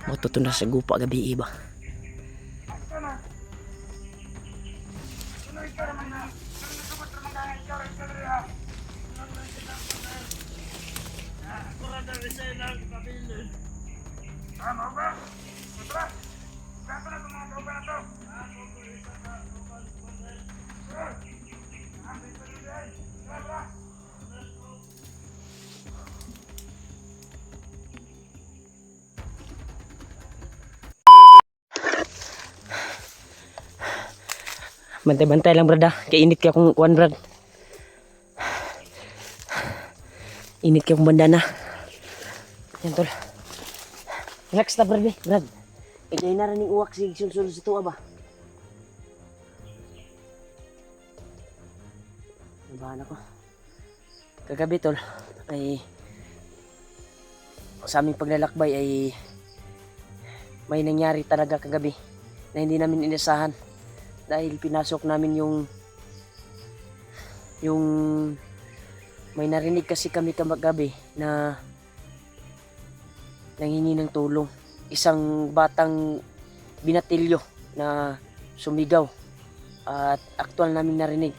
Matutunan sa gupa gabi iba. Bantay-bantay lang brad ha. Kaya init ka kung kuwan brad. Init ka kung banda na. Yan tol. Relax na brad eh. Brad. Kaya na rin yung uwak si sul-sul sa tuwa ba? Nabahan ako. Kagabi tol ay sa aming paglalakbay ay may nangyari talaga kagabi na hindi namin inasahan. Dahil pinasok namin yung may narinig kasi kami kagabi na nanghingi ng tulong. Isang batang binatilyo na sumigaw at aktual namin narinig.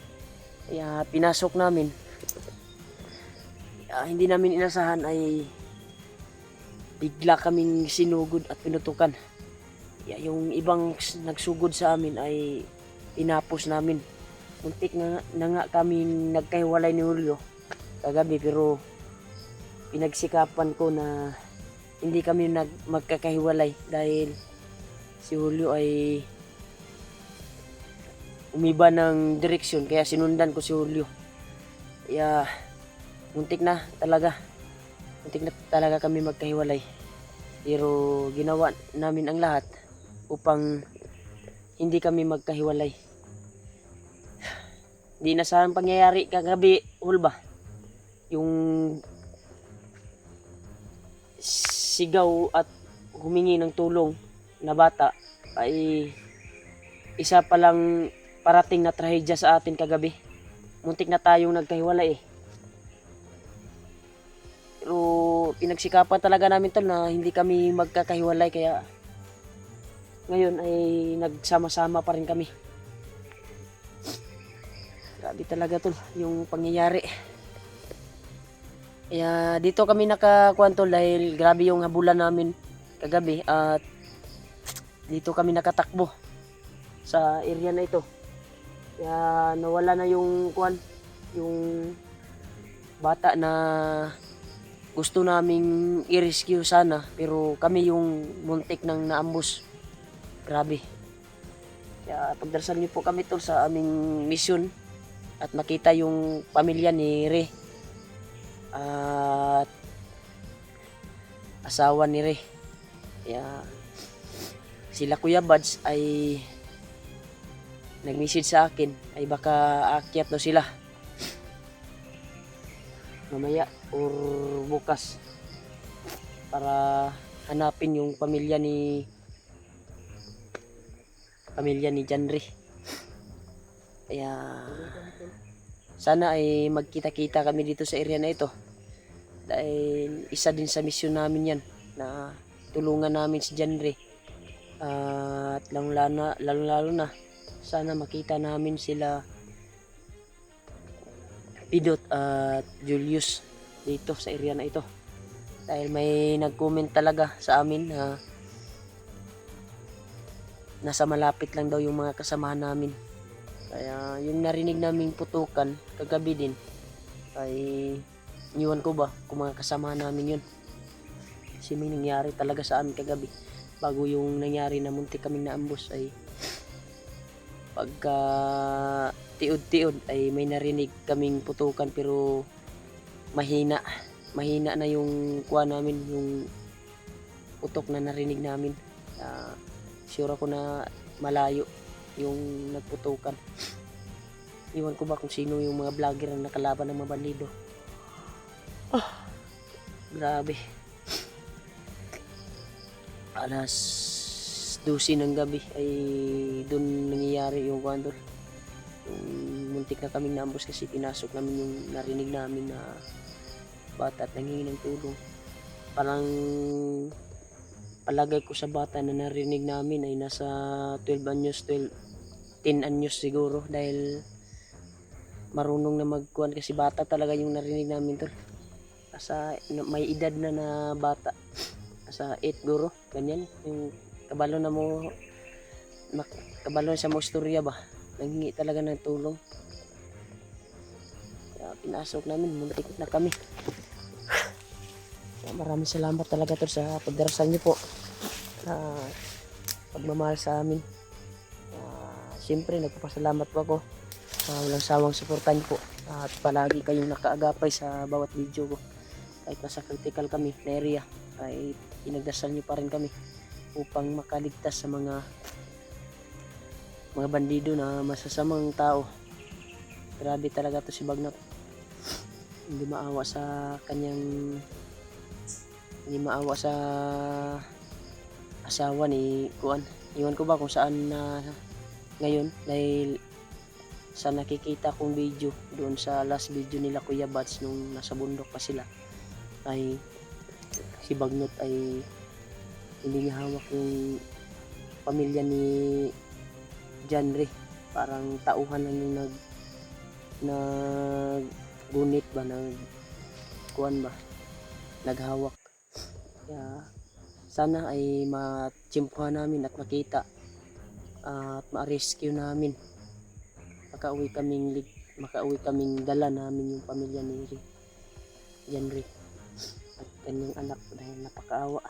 Kaya pinasok namin. Hindi namin inasahan ay bigla kaming sinugod at pinutukan. Yung ibang nagsugod sa amin ay pinapos namin. Muntik na nga kami nagkahiwalay ni Julio kagabi, pero pinagsikapan ko na hindi kami magkakahiwalay dahil si Julio ay umiba ng direksyon, kaya sinundan ko si Julio. Kaya muntik na talaga kami magkahiwalay, pero ginawa namin ang lahat upang hindi kami magkahiwalay. Di na sa pangyayari kagabi, Hulba, yung sigaw at humingi ng tulong na bata ay isa palang parating na trahedya sa atin kagabi. Muntik na tayong nagkahiwalay eh. Pero pinagsikapan talaga namin tol na hindi kami magkakahiwalay, kaya ngayon ay nagsama-sama pa rin kami. Grabe talaga tol yung pangyayari. Kaya dito kami nakakuan tol dahil grabe yung habulan namin kagabi at dito kami nakatakbo sa area na ito. Kaya nawala na yung kuan, yung bata na gusto naming i-rescue sana, pero kami yung muntik ng naambus. Grabe. Kaya pagdarasal niyo po kami tol sa aming mission at makita yung pamilya ni Re at asawa ni Re. Kaya sila Kuya Buds ay nag-message sa akin ay baka aakyat daw sila mamaya or bukas para hanapin yung pamilya ni Janry. Kaya sana ay magkita-kita kami dito sa area na ito dahil isa din sa misyon namin yan na tulungan namin si Janry. At lalo na sana makita namin sila Pidot at Julius dito sa area na ito, dahil may nag-comment talaga sa amin na nasa malapit lang daw yung mga kasamahan namin. Kaya yung narinig naming putukan kagabi din ay iwan ko ba kung mga kasamahan namin yun, kasi may nangyari talaga sa amin kagabi. Bago yung nangyari na muntik kaming naambos ay pagka tiod-tiod ay may narinig kaming putukan, pero mahina na yung kuha namin, yung putok na narinig namin. Sure ako na malayo yung nagputukan. Iwan ko ba kung sino yung mga vlogger na nakalaban ng mga bandido. Grabe. Alas 12 ng gabi ay doon nangyayari yung kwando. Muntik na kaming naambos kasi pinasok namin yung narinig namin na bata at nangingi ng tulong. Parang palagay ko sa bata na narinig namin ay nasa 12 anyos, 10 anyos siguro, dahil marunong na magkuhan kasi bata talaga yung narinig namin tol. May edad na bata. Sa 8 guro, ganyan. Yung kabalo na mo, kabalo na sa mo istorya ba. Naghingi talaga ng tulong. Kaya pinasok namin, muntik na kami. Kaya maraming salamat talaga tol sa pagdarasal niyo po. Pagmamahal sa amin. Siyempre nagpapasalamat po ako. Walang sawang suporta niyo po. At palagi kayong nakaagapay sa bawat video ko. Kahit nasa critical kami na area, ay pinagdasal niyo pa rin kami upang makaligtas sa mga bandido na masasamang tao. Grabe talaga to si Bagnot. Hindi maawa sa asawa ni Kuan. Iwan ko ba kung saan na ngayon, dahil sa nakikita kong video doon sa last video nila Kuya Bats nung nasa bundok pa sila, ay si Bagnot ay hindi niya hawak yung pamilya ni Janre. Parang tauhan lang yung naggunit ba, kuan ba, naghawak. Kaya sana ay matsimpuhan namin at makita at ma-rescue namin, makauwi kaming dala namin yung pamilya ni Janre at kanyang anak dahil napakaawa.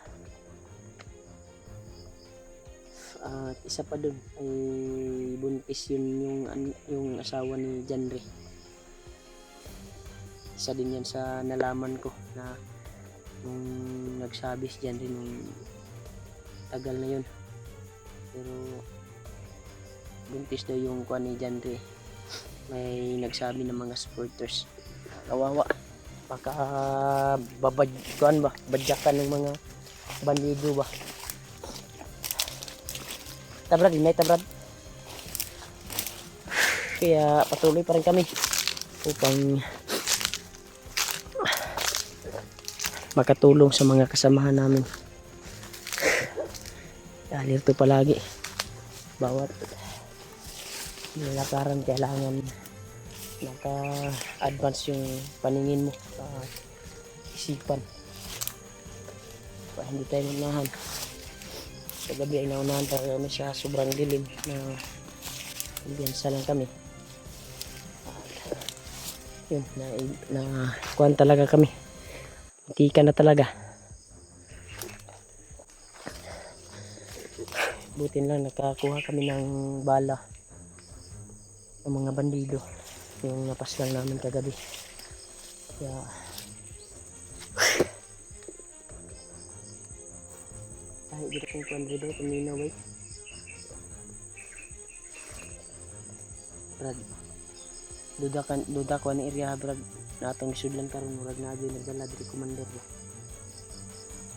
At isa pa dun ay buntis yun yung asawa ni Janre. Isa din yan sa nalaman ko na nung nagsabi si Janre nung tagal na yun, pero buntis daw yung kuha ni Janre. May nagsabi ng mga supporters, kawawa, baka badyakan ng mga bandido ba. Tabrad, may tabrad. Kaya patuloy pa rin kami upang makatulong sa mga kasamahan namin. Dahil ito palagi, bawat nilakaran kailangan naka-advance yung paningin mo sa isipan para hindi tayo manahan. Sa gabi ay naunahan talaga kami sa sobrang dilim na ambiyansa lang kami. Yun, na kuhan talaga kami. Tika na talaga. Butin lang nakakuha kami ng bala ng mga bandido yung napaslang namin kagabi. Kaya ay dito kong kuhan dito tumina wait. Brad, duda ko ni area brad na atong isudlan karon murag na gyud nagdala diri commander ba.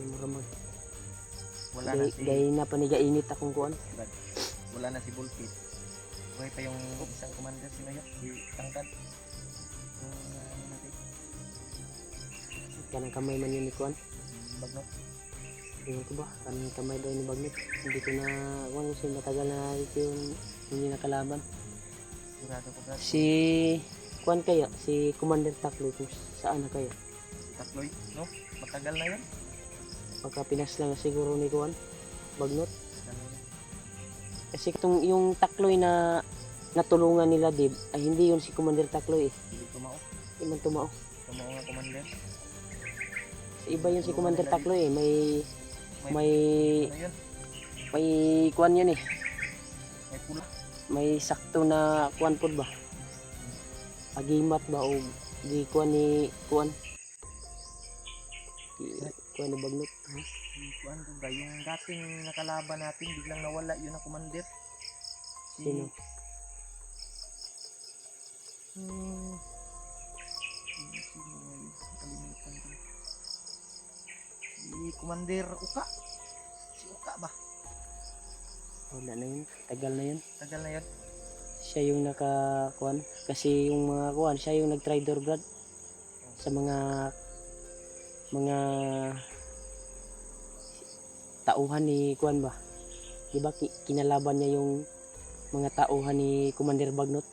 Murag wala na si gay na panigainit akong kuan. Wala na si Bulpit. Buhay pa yung isang commander si Mayo, si Tangkad. Kanang kamay man yun ni kuan. Bagnot. Tingin ko ba, kanang kamay daw ni Bagnot. Hindi ko na, kuan kasi matagal na ito yung hindi nakalaban. Sigurado ko brad. Si kuan kaya, si Commander Takloy kung saan na kaya. Takloy, no? Matagal na yun. Pagka pinas lang siguro ni kuan, Bagnot. Kasi yung Takloy na natulungan nila Dib, ay hindi yun si Commander Takloy eh. Hindi tumao. Hindi man tumao. Tumao nga commander. Iba yun si Commander Takloy eh, Ano yun? may kuan yun eh. May pula. May sakto na kuan pod ba? Agimat ba o di kuan ni kuan? Kuan ni Bagnot. Ha? Kuan ko ba yung dating nakalaban natin biglang nawala yun ang commander. Sino? Si Commander Uka. Si Uka ba? Wala na yun. Tagal na yun. Tagal na yun. Siya yung nakakuan. Kasi yung mga kuan, siya yung nag-trader brad. Sa mga tauhan ni kuan ba? Di ba kinalaban niya yung mga tauhan ni Commander Bagnot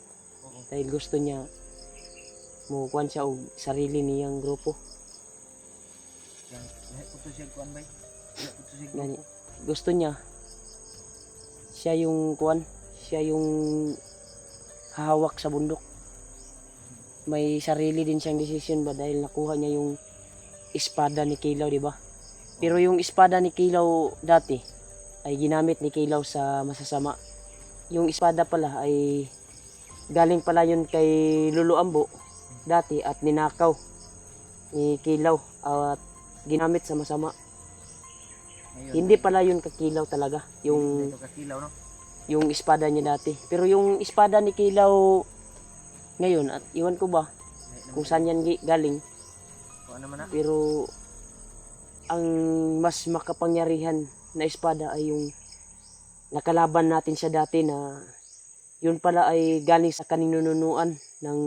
Oo. dahil gusto niya mo kuan siya og sarili niyang grupo. Yan. Lahat po to siya kuan bay. Lahat po to siya Gani. grupo. Gusto niya siya yung kuan, siya yung hahawak sa bundok. May sarili din siyang desisyon ba dahil nakuha niya yung espada ni Kilaw, di ba? Pero yung espada ni Kilaw dati ay ginamit ni Kilaw sa masasama. Yung espada pala ay galing pala yun kay Lolo Ambo dati at ninakaw ni Kilaw at ginamit sa masama. Ngayon, Hindi pala yun kakilaw talaga yung ito kakilaw, no? yung espada niya dati. Pero yung espada ni Kilaw ngayon at iwan ko ba kung saan yan galing, Kung ano man na. pero ang mas makapangyarihan na espada ay yung nakalaban natin siya dati na yun pala ay galing sa kaninunuan ng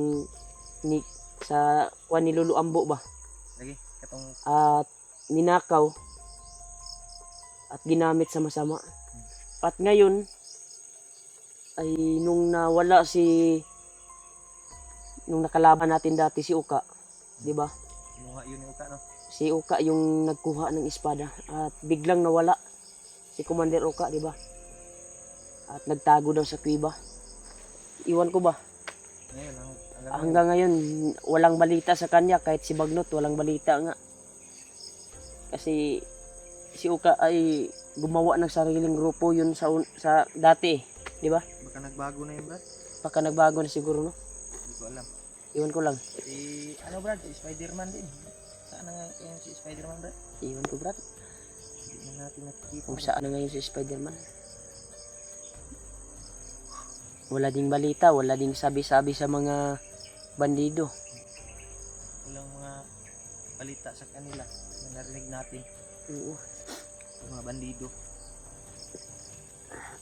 sa kuan ni Lolo Ambo ba Lagi, katong at ninakaw at ginamit sa masama. At ngayon ay nung nawala nung nakalaban natin dati si Uka, di ba? kinuha yun yung uka, no? Si Uka yung nagkuha ng espada at biglang nawala si Commander Uka, di ba? At nagtago daw sa kuweba. Iwan ko ba? Ngayon, Hanggang ngayon walang balita sa kanya, kahit si Bagnot walang balita nga. Kasi si Uka ay gumawa ng sariling grupo yun sa dati, di ba? baka nagbago na yun, Brad. Baka nagbago na siguro, no? Hindi ko alam. Iwan ko lang. Si, ano, Brad? Si Spider-Man din. Saan na nga yung si Spider-Man, Brad? Iwan ko, Brad. Hindi na natin nakikita. Kung saan na ngayon si Spider-Man. Wala ding balita, wala ding sabi-sabi sa mga bandido. Walang mga balita sa kanila na narinig natin. Oo. Yung mga bandido.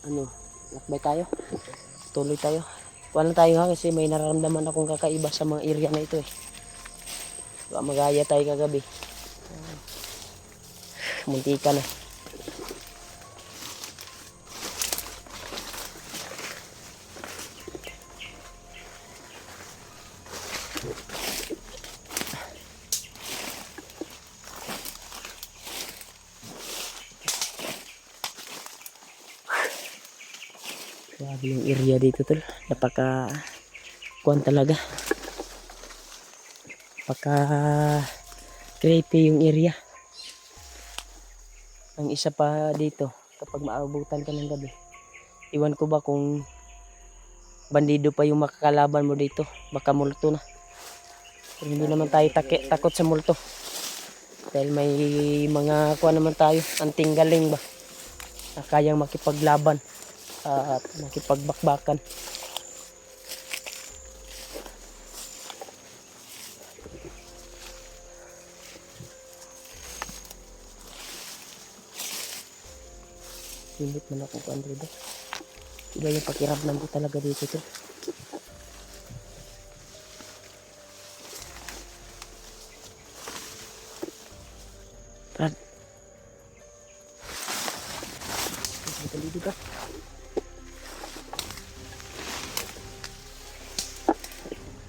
Ano, lakbay tayo? Tuloy tayo. Wala tayo ha, kasi may nararamdaman akong kakaiba sa mga area na ito eh. Baka magaya tayo kagabi. Muntika na. Grabe yung area dito tol. Napaka kuwan talaga. Napaka creepy yung area. Ang isa pa dito, kapag maabutan ka ng gabi, iwan ko ba kung bandido pa yung makakalaban mo dito, baka multo na. Pero hindi naman tayo takot sa multo. Dahil may mga kuwan naman tayo, anting galing ba, na kayang makipaglaban at makipagbakbakan. Limit man ako kung ano. Iba yung pakiramdam ko talaga dito to. Brad. Dito ka.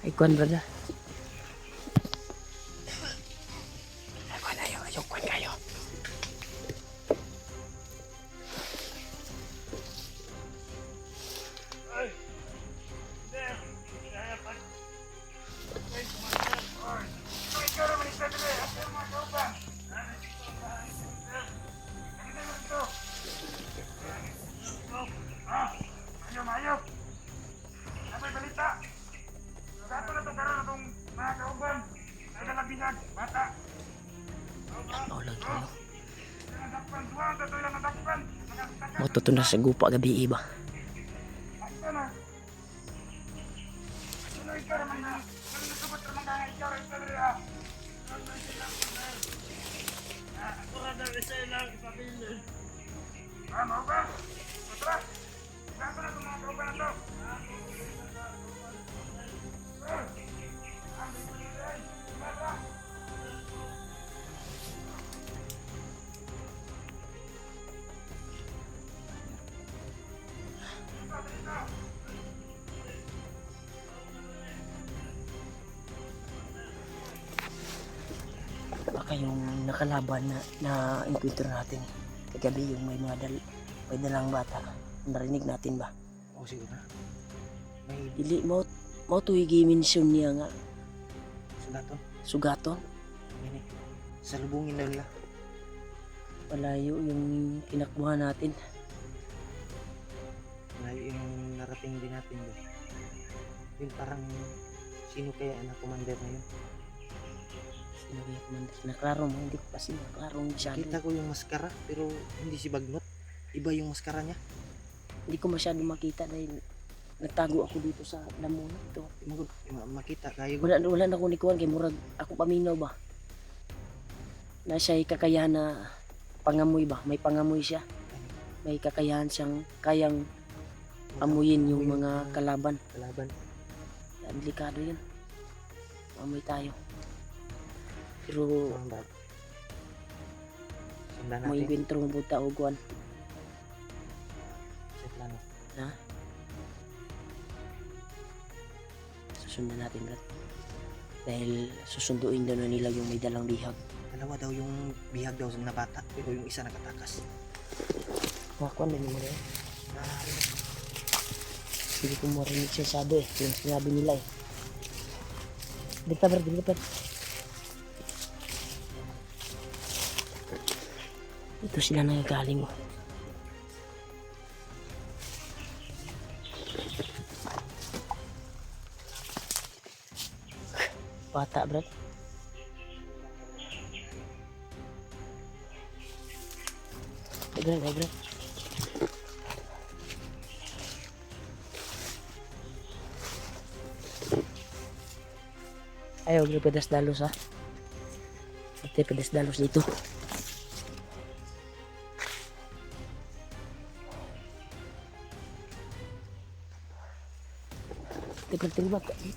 Ay, kuwan, brad. Ay, kuwan tayo. Ayok, kuwan kayo. Mayo. Apa balita? Satu na to karon atong mga kauban. Ay nalabinag, bata. Naulag yun. Nadakpan suwang to lang nadakpan. Matuto na sa gupa gabi iba. Asa na? Ano ikaw naman na? Ano nasubot naman ka ikaw rin sa diri ah? Ako na daw isa lang ipabili. Ano ba? Tara. Saan na itong mga kauban na to? Baka yung nakalaban na encounter natin kagabi, yung may dalang bata. Narinig natin ba? O siguro na. May Dili mo tuwigi mention niya nga sugaton. sugaton. Yan eh. Salubungin na nila. Malayo yung kinakbuhan natin. Malayo yung narating din natin doon. Yun parang sino kaya ang commander na yun? Sino kaya commander? Naklaro mo, hindi ko kasi naklaro masyado. Kita ko yung maskara pero hindi si Bagnot. Iba yung maskara niya. Hindi ko masyado makita dahil nagtago ako dito sa lamuna ito. Makita kayo. Wala na ako ni Kuwan kay murag ako paminaw ba. Na siya'y kakayahan na pangamoy ba? May pangamoy siya. May kakayahan siyang kayang amuyin yung mga kalaban. Kalaban. Yan, delikado yan. Amoy tayo. Pero Sundan may natin. inventro mo buta o Kuwan. Sa plano. Ha? Susundan natin, Brad. Dahil susunduin daw na nila yung may dalang bihag. Dalawa daw yung bihag daw na bata pero yung isa nakatakas. Kuwan din mo rin. Hindi ko marinig siya sabi eh. Yung sinabi nila eh. Dito, Brad. Dito. Ito sila nagagaling mo. Bata, Brad. Brad. Ayaw, pedas dalos ha. Ito pedas dalos dito. Terima kasih.